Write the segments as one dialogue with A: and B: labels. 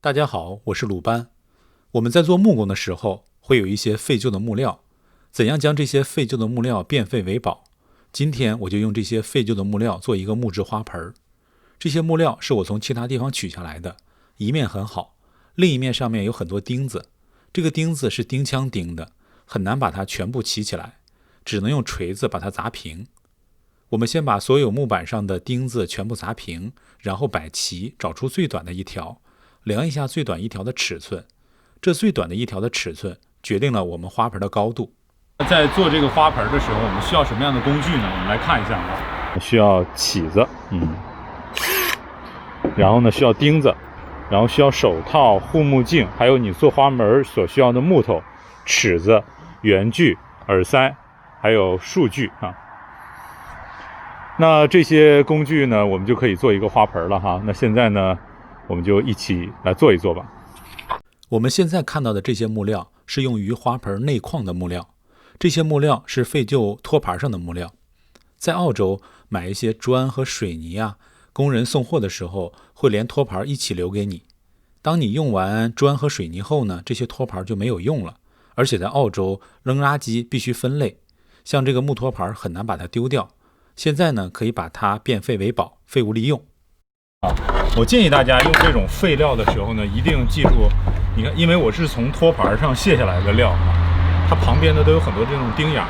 A: 大家好，我是鲁班。我们在做木工的时候，会有一些废旧的木料，怎样将这些废旧的木料变废为宝？今天我就用这些废旧的木料做一个木质花盆。这些木料是我从其他地方取下来的，一面很好，另一面上面有很多钉子。这个钉子是钉枪钉的，很难把它全部起起来，只能用锤子把它砸平。我们先把所有木板上的钉子全部砸平，然后摆齐，找出最短的一条，量一下最短一条的尺寸。这最短的一条的尺寸决定了我们花盆的高度。
B: 在做这个花盆的时候，我们需要什么样的工具呢？我们来看一下啊，需要起子，然后呢需要钉子，然后需要手套、护目镜，还有你做花盆所需要的木头、尺子、圆锯、耳塞，还有树锯啊。那这些工具呢，我们就可以做一个花盆了哈。那现在呢，我们就一起来做一做吧。
A: 我们现在看到的这些木料是用于花盆内框的木料，这些木料是废旧托盘上的木料。在澳洲买一些砖和水泥啊，工人送货的时候会连托盘一起留给你。当你用完砖和水泥后呢，这些托盘就没有用了。而且在澳洲扔垃圾必须分类，像这个木托盘很难把它丢掉。现在呢，可以把它变废为宝，废物利用。
B: 我建议大家用这种废料的时候呢，一定记住，你看，因为我是从托盘上卸下来的料啊，它旁边呢都有很多这种钉眼。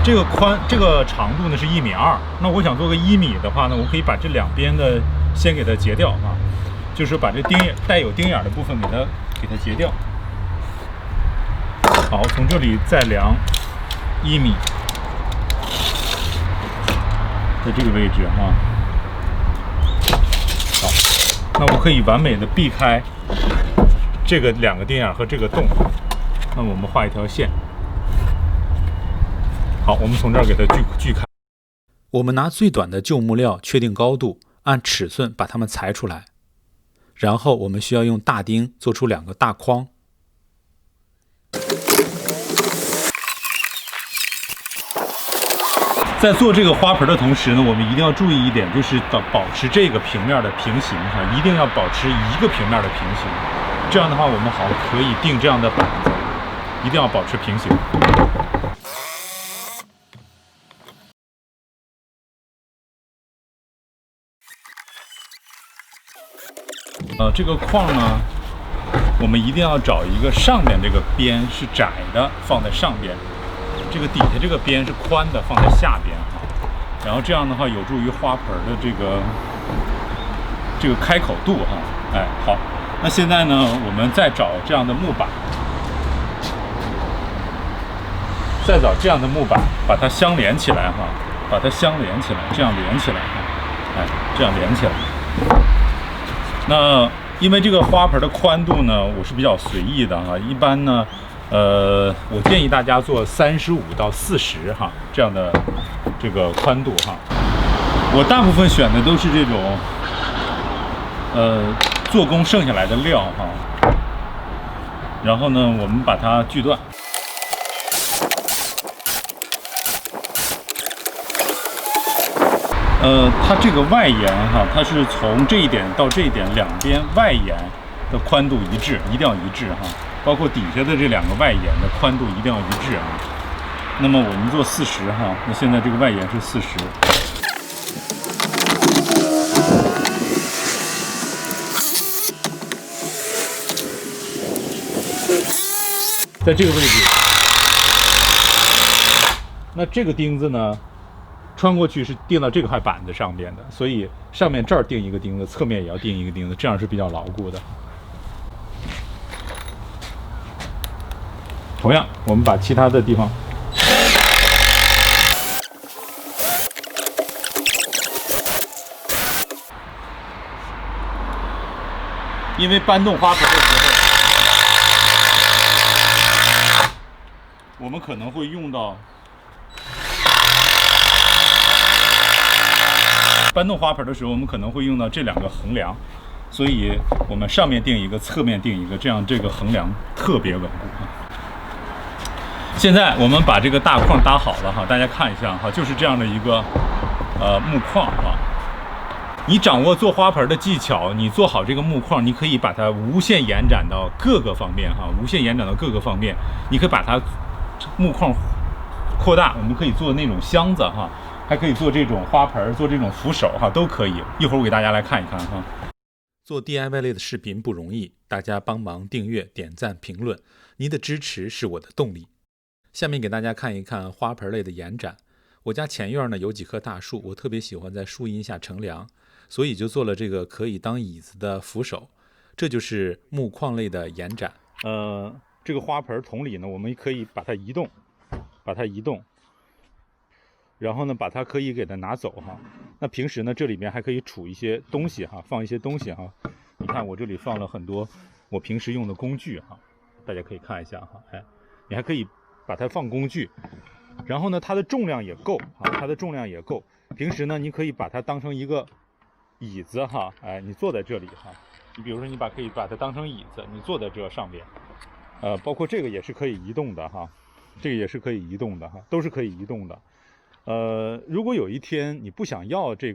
B: 这个长度呢是1.2米，那我想做个1米的话呢，我可以把这两边的先给它截掉啊，就是把这带有钉眼的部分给它截掉。好，从这里再量1米，在这个位置啊。好，那我可以完美的避开这个2个钉眼和这个洞。那我们画一条线。好，我们从这儿给它锯开。
A: 我们拿最短的旧木料确定高度，按尺寸把它们裁出来。然后我们需要用大钉做出2个大框。
B: 在做这个花盆的同时呢，我们一定要注意一点，就是保持这个平面的平行哈，一定要保持一个平面的平行。这样的话，我们可以钉这样的板子，一定要保持平行。这个框呢，我们一定要找一个上面这个边是窄的，放在上边。这个底下这个边是宽的，放在下边哈，然后这样的话有助于花盆的这个开口度哈。哎，好，那现在呢，我们再找这样的木板，再找这样的木板，把它相连起来哈，把它相连起来，这样连起来哈，哎，这样连起来。那因为这个花盆的宽度呢，我是比较随意的哈，一般呢。我建议大家做35到40哈这样的这个宽度哈。我大部分选的都是这种做工剩下来的料哈。然后呢，我们把它锯断。它这个外沿哈，它是从这一点到这一点两边外沿的宽度一致，一定要一致哈。包括底下的这2个外沿的宽度一定要一致啊。那么我们做40哈，那现在这个外沿是40。在这个位置，那这个钉子呢，穿过去是钉到这块板子上边的，所以上面这儿钉一个钉子，侧面也要钉一个钉子，这样是比较牢固的。同样，我们把其他的地方，因为搬动花盆的时候，我们可能会用到搬动花盆的时候，我们可能会用到这2个横梁，所以我们上面钉一个，侧面钉一个，这样这个横梁特别稳固。现在我们把这个大框搭好了哈，大家看一下哈，就是这样的一个木框哈。你掌握做花盆的技巧，你做好这个木框，你可以把它无限延展到各个方面哈，无限延展到各个方面。你可以把它木框扩大，我们可以做那种箱子哈，还可以做这种花盆，做这种扶手哈，都可以。一会儿我给大家来看一看哈。
A: 做 DIY 类的视频不容易，大家帮忙订阅、点赞、评论，您的支持是我的动力。下面给大家看一看花盆类的延展。我家前院呢有几棵大树，我特别喜欢在树荫下乘凉，所以就做了这个可以当椅子的扶手，这就是木框类的延展。
B: 这个花盆同理呢，我们可以把它移动，然后呢，把它可以给它拿走哈。那平时呢，这里面还可以储一些东西哈，放一些东西哈。你看我这里放了很多我平时用的工具哈，大家可以看一下哈。哎，你还可以把它放工具，然后呢，它的重量也够啊，它的重量也够。平时呢，你可以把它当成一个椅子哈，哎，你坐在这里哈。你比如说，可以把它当成椅子，你坐在这上边。包括这个也是可以移动的哈，这个也是可以移动的哈，都是可以移动的。如果有一天你不想要这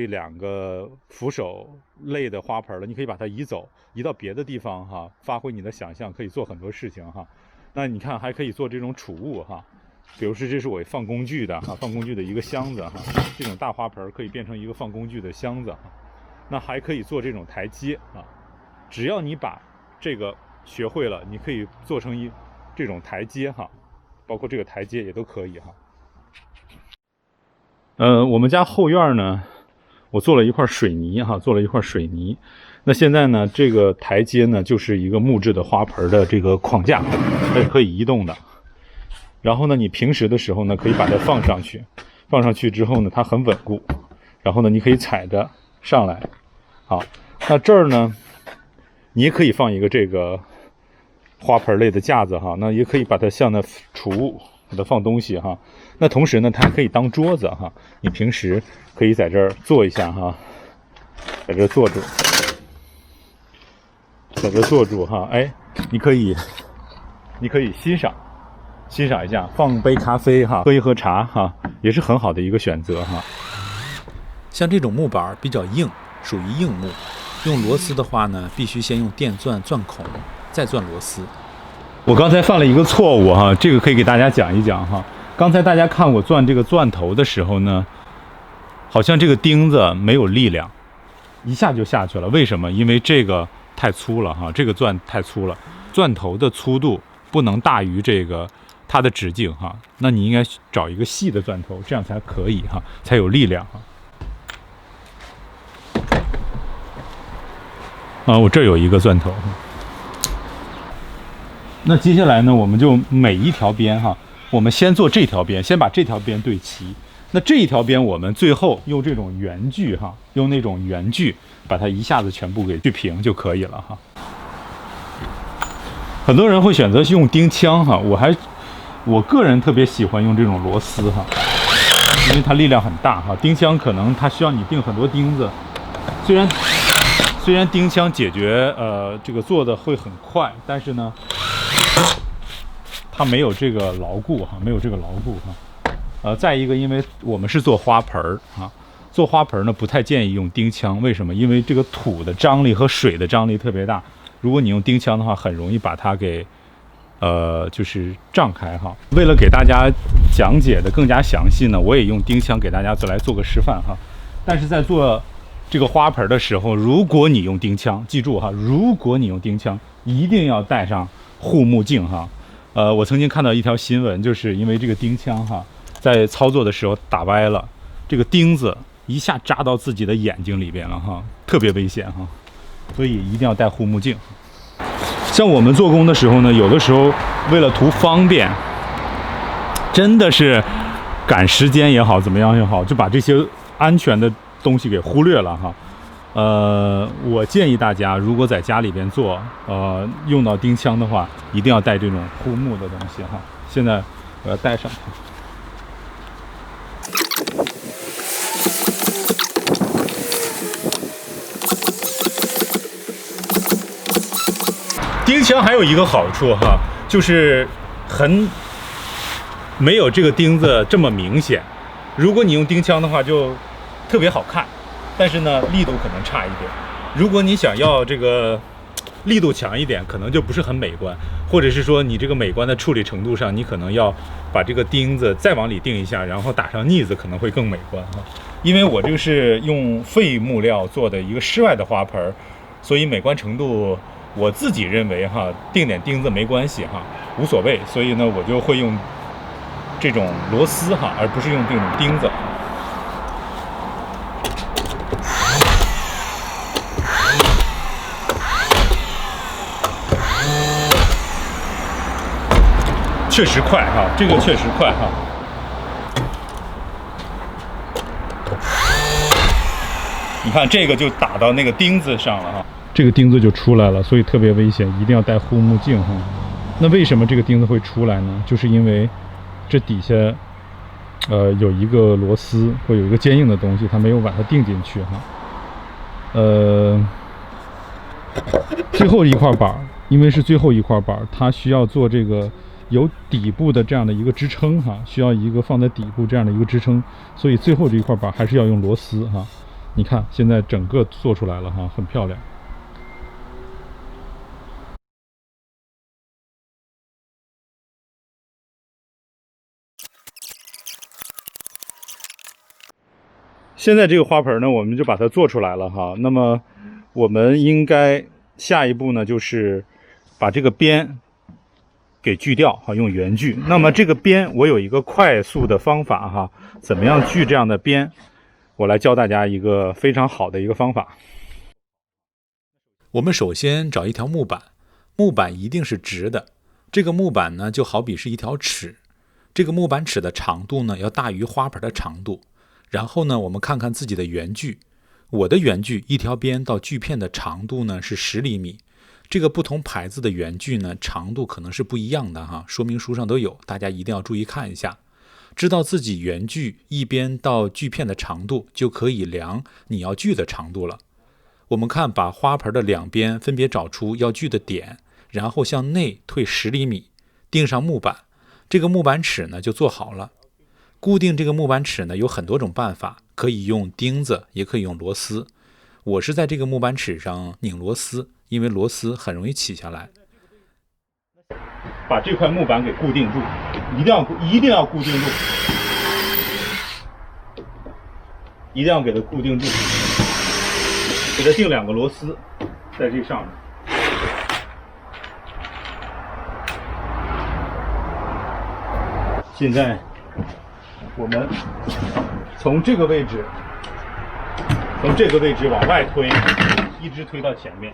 B: 两个扶手类的花盆了，你可以把它移到别的地方哈，发挥你的想象，可以做很多事情哈。那你看还可以做这种储物哈，比如说这是我放工具的哈，放工具的一个箱子哈，这种大花盆可以变成一个放工具的箱子哈。那还可以做这种台阶啊，只要你把这个学会了，你可以做成这种台阶哈，包括这个台阶也都可以哈。我们家后院呢，我做了一块水泥哈，那现在呢，这个台阶呢就是一个木质的花盆的这个框架，它是可以移动的。然后呢，你平时的时候呢，可以把它放上去之后呢，它很稳固。然后呢，你可以踩着上来。好，那这儿呢，你也可以放一个这个花盆类的架子哈，那也可以把它像那储物，给它放东西哈。那同时呢，它还可以当桌子哈，你平时可以在这儿坐一下哈，在这儿坐住哈，哎，你可以欣赏一下，放杯咖啡哈，喝一喝茶哈，也是很好的一个选择哈。
A: 像这种木板比较硬，属于硬木，用螺丝的话呢，必须先用电钻钻孔，再钻螺丝。
B: 我刚才犯了一个错误哈，这个可以给大家讲一讲哈。刚才大家看我钻这个钻头的时候呢，好像这个钉子没有力量，一下就下去了。为什么？因为这个太粗了哈，这个钻太粗了，钻头的粗度不能大于这个它的直径哈。那你应该找一个细的钻头，这样才可以哈，才有力量哈。我这有一个钻头。那接下来呢，我们就每一条边哈，我们先做这条边，先把这条边对齐。那这一条边我们最后用这种圆锯哈，用那种圆锯把它一下子全部给锯平就可以了哈。很多人会选择用钉枪哈，我个人特别喜欢用这种螺丝哈，因为它力量很大哈。钉枪可能它需要你钉很多钉子，虽然钉枪解决这个做的会很快，但是呢，它没有这个牢固哈，再一个，因为我们是做花盆啊，做花盆呢不太建议用钉枪，为什么？因为这个土的张力和水的张力特别大，如果你用钉枪的话，很容易把它给就是胀开哈。为了给大家讲解的更加详细呢，我也用钉枪给大家来做个示范哈。但是在做这个花盆的时候，如果你用钉枪，记住哈，如果你用钉枪，一定要戴上护目镜哈。我曾经看到一条新闻，就是因为这个钉枪哈，在操作的时候打歪了，这个钉子一下扎到自己的眼睛里边了哈，特别危险哈，所以一定要戴护目镜。像我们做工的时候呢，有的时候为了图方便，真的是赶时间也好，怎么样也好，就把这些安全的东西给忽略了哈。我建议大家，如果在家里边做，用到钉枪的话，一定要带这种护目的东西哈。现在我要带上它。钉枪还有一个好处哈，就是没有这个钉子这么明显。如果你用钉枪的话，就特别好看。但是呢力度可能差一点。如果你想要这个力度强一点，可能就不是很美观，或者是说你这个美观的处理程度上，你可能要把这个钉子再往里钉一下，然后打上腻子，可能会更美观哈。因为我这个是用废木料做的一个室外的花盆，所以美观程度我自己认为哈，钉点钉子没关系哈，无所谓。所以呢，我就会用这种螺丝哈，而不是用这种钉子。确实快哈，这个确实快哈。你看这个就打到那个钉子上了哈，这个钉子就出来了，所以特别危险，一定要戴护目镜哈。那为什么这个钉子会出来呢？就是因为这底下有一个螺丝或有一个坚硬的东西，它没有把它钉进去哈。最后一块板，因为是最后一块板，它需要做这个有底部的这样的一个支撑哈，需要一个放在底部这样的一个支撑，所以最后这一块板还是要用螺丝哈。你看现在整个做出来了哈，很漂亮。现在这个花盆呢，我们就把它做出来了哈。那么我们应该下一步呢，就是把这个边给锯掉哈，用圆锯。那么这个边我有一个快速的方法哈，怎么样锯这样的边？我来教大家一个非常好的一个方法。
A: 我们首先找一条木板，木板一定是直的。这个木板呢，就好比是一条尺，这个木板尺的长度呢，要大于花盆的长度。然后呢，我们看看自己的圆锯。我的圆锯一条边到锯片的长度呢是10厘米。这个不同牌子的圆锯呢，长度可能是不一样的哈，说明书上都有，大家一定要注意看一下。知道自己圆锯一边到锯片的长度，就可以量你要锯的长度了。我们看，把花盆的两边分别找出要锯的点，然后向内退10厘米，钉上木板，这个木板尺呢就做好了。固定这个木板尺呢有很多种办法，可以用钉子，也可以用螺丝。我是在这个木板尺上拧螺丝，因为螺丝很容易起下来。
B: 把这块木板给固定住，一定要固定住，一定要给它固定住，给它钉2个螺丝在这上面。现在我们从这个位置往外推，一直推到前面。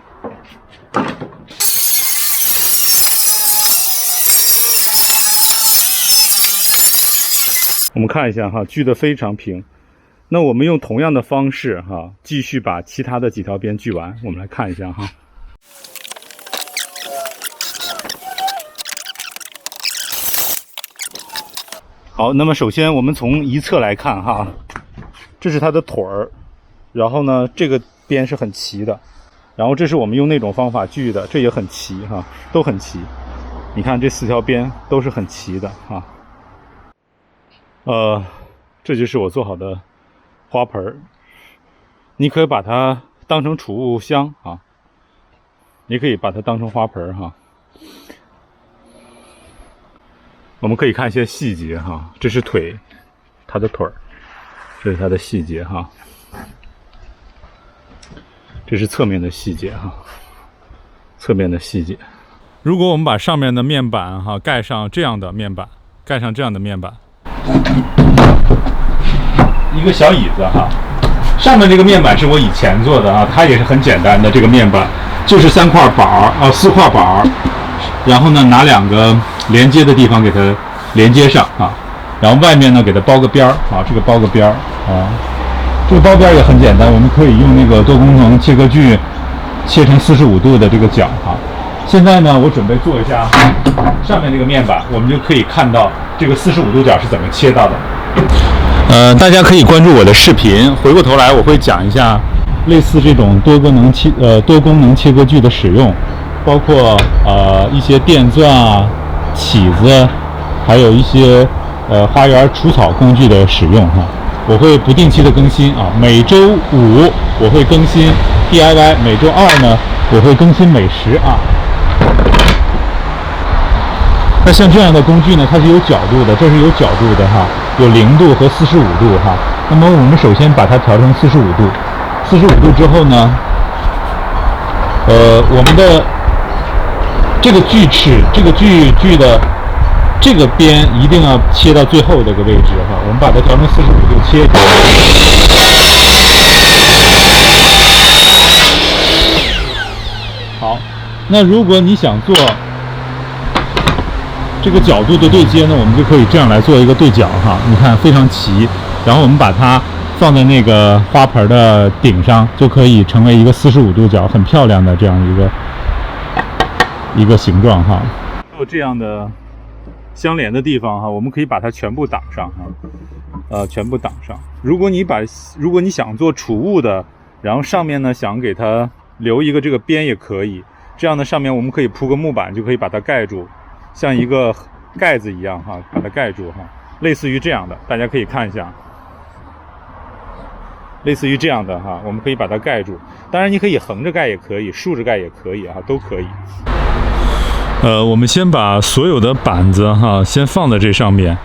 B: 我们看一下哈，锯得非常平。那我们用同样的方式哈，继续把其他的几条边锯完。我们来看一下哈。好，那么首先我们从一侧来看哈，这是它的腿儿，然后呢这个边是很齐的，然后这是我们用那种方法锯的，这也很齐哈，都很齐。你看这4条边都是很齐的哈。这就是我做好的花盆，你可以把它当成储物箱啊，也可以把它当成花盆哈。我们可以看一些细节哈，这是腿，它的腿儿，这是它的细节哈，这是侧面的细节哈，侧面的细节。如果我们把上面的面板哈盖上这样的面板，一个小椅子哈，上面这个面板是我以前做的啊，它也是很简单的，这个面板就是4块板，然后呢拿2个连接的地方给它连接上啊，然后外面呢给它包个边儿啊，这个包个边儿啊，这个包边也很简单，我们可以用那个多功能切割锯切成45度的这个角啊。现在呢，我准备做一下上面这个面板，我们就可以看到这个45度角是怎么切到的。大家可以关注我的视频，回过头来我会讲一下类似这种多功能切割锯的使用，包括一些电钻啊、起子，还有一些花园除草工具的使用哈。我会不定期的更新啊，每周5我会更新 DIY， 每周2呢我会更新美食啊。那像这样的工具呢，它是有角度的，这是有角度的哈，有0度和45度哈。那么我们首先把它调成45度，45度之后呢，我们的这个锯齿，这个锯的这个边一定要切到最后这个位置哈。我们把它调成45度切。好，那如果你想做这个角度的对接呢，我们就可以这样来做一个对角哈。你看非常齐，然后我们把它放在那个花盆的顶上，就可以成为一个45度角，很漂亮的这样一个形状哈。有这样的相连的地方哈，我们可以把它全部挡上哈，全部挡上。如果你想做储物的，然后上面呢想给它留一个这个边也可以，这样的上面我们可以铺个木板，就可以把它盖住。像一个盖子一样哈，把它盖住哈，类似于这样的，大家可以看一下，类似于这样的哈，我们可以把它盖住。当然你可以横着盖也可以，竖着盖也可以哈，都可以。我们先把所有的板子哈先放在这上面，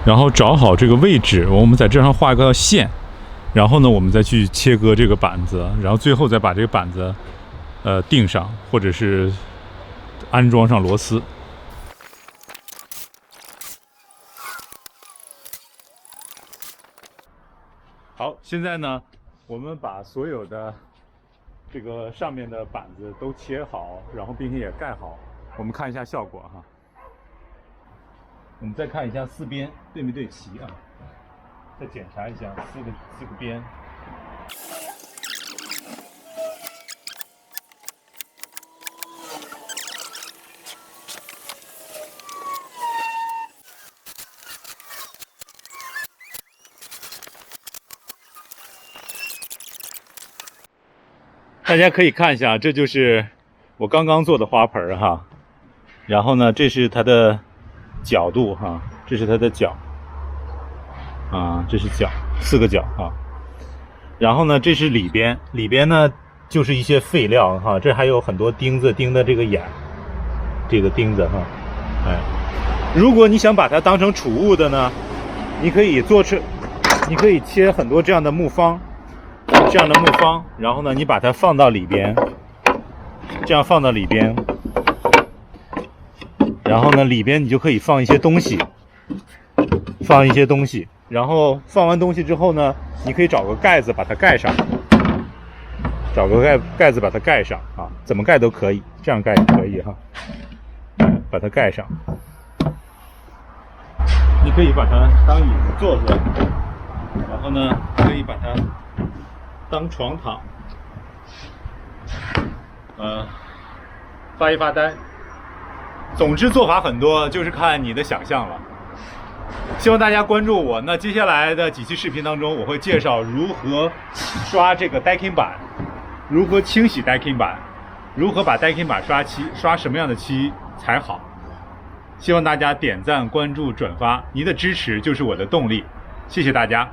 B: 然后找好这个位置，我们在这上画一个线，然后呢我们再去切割这个板子，然后最后再把这个板子钉上，或者是安装上螺丝。好，现在呢，我们把所有的这个上面的板子都切好，然后并且也盖好，我们看一下效果哈。我们再看一下4边对没对齐啊？再检查一下四个边。大家可以看一下，这就是我刚刚做的花盆哈。然后呢，这是它的角度哈，这是它的角啊，这是角，4个角哈。然后呢，这是里边呢就是一些废料哈，这还有很多钉子钉的这个眼，这个钉子哈，哎，如果你想把它当成储物的呢，你可以切很多这样的木方。然后呢，你把它放到里边，这样放到里边，然后呢，里边你就可以放一些东西，然后放完东西之后呢，你可以找个盖子把它盖上，啊，怎么盖都可以，这样盖也可以哈，把它盖上。你可以把它当椅子坐坐，然后呢，可以把它当床躺，发一发呆。总之做法很多，就是看你的想象了。希望大家关注我。那接下来的几期视频当中，我会介绍如何刷这个 decking 板，如何清洗 decking 板，如何把 decking 板刷什么样的漆才好。希望大家点赞、关注、转发，你的支持就是我的动力。谢谢大家。